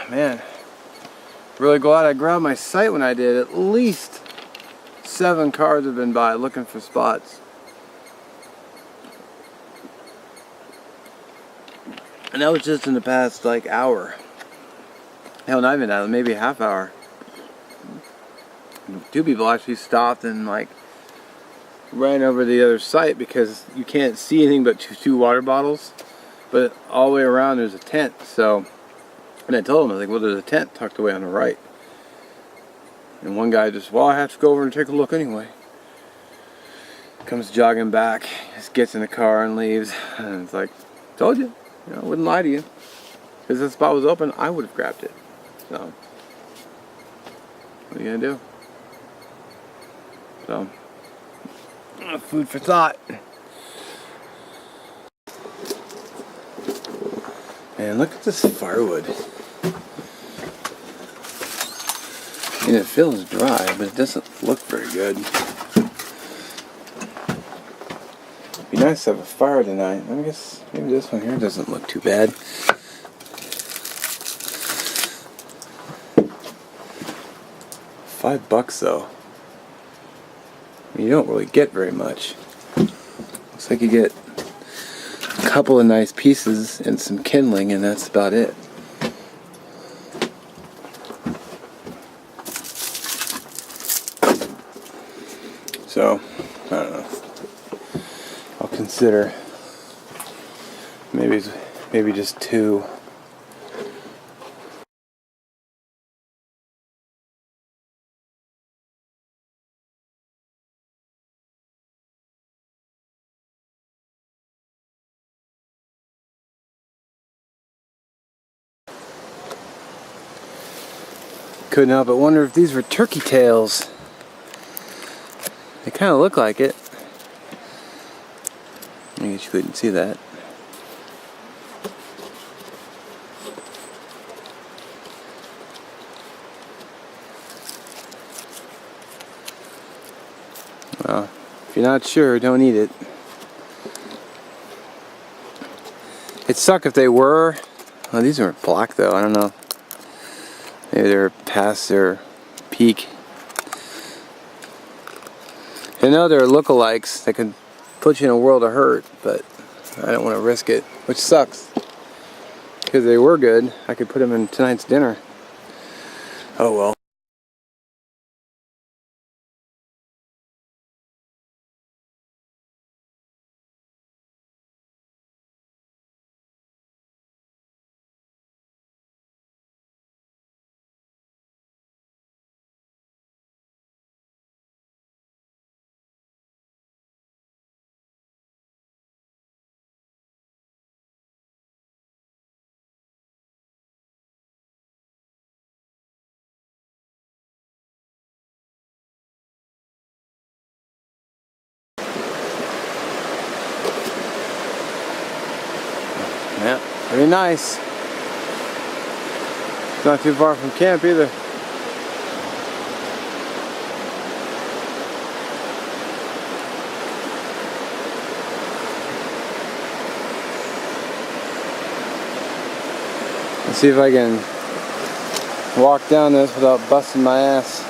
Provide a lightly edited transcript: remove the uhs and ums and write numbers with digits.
Man, really glad I grabbed my sight when I did. At least 7 cars have been by looking for spots. And that was just in the past like hour. Hell, not even that, maybe a half hour. 2 people actually stopped and like ran over the other site because you can't see anything but 2 water bottles. But all the way around there's a tent, so. And I told him, I was like, well, there's a tent tucked away on the right. And one guy just, well, I have to go over and take a look anyway. Comes jogging back, just gets in the car and leaves. And it's like, told you, I wouldn't lie to you. Because if the spot was open, I would have grabbed it. So, what are you gonna do? So, food for thought. Man, look at this firewood. I mean, it feels dry, but it doesn't look very good. It'd be nice to have a fire tonight. I guess maybe this one here doesn't look too bad. $5 though. I mean, you don't really get very much. Looks like you get a couple of nice pieces and some kindling, and that's about it. So, I don't know. I'll consider maybe just 2. Couldn't help but wonder if these were turkey tails. They kind of look like it. I guess you couldn't see that. Well, if you're not sure, don't eat it. It'd suck if they were. Oh, these aren't black though, I don't know. Maybe they're past their peak. I know they're lookalikes that could put you in a world of hurt, but I don't want to risk it, which sucks. Because they were good, I could put them in tonight's dinner. Oh well. Yeah, pretty nice. It's not too far from camp either. Let's see if I can walk down this without busting my ass.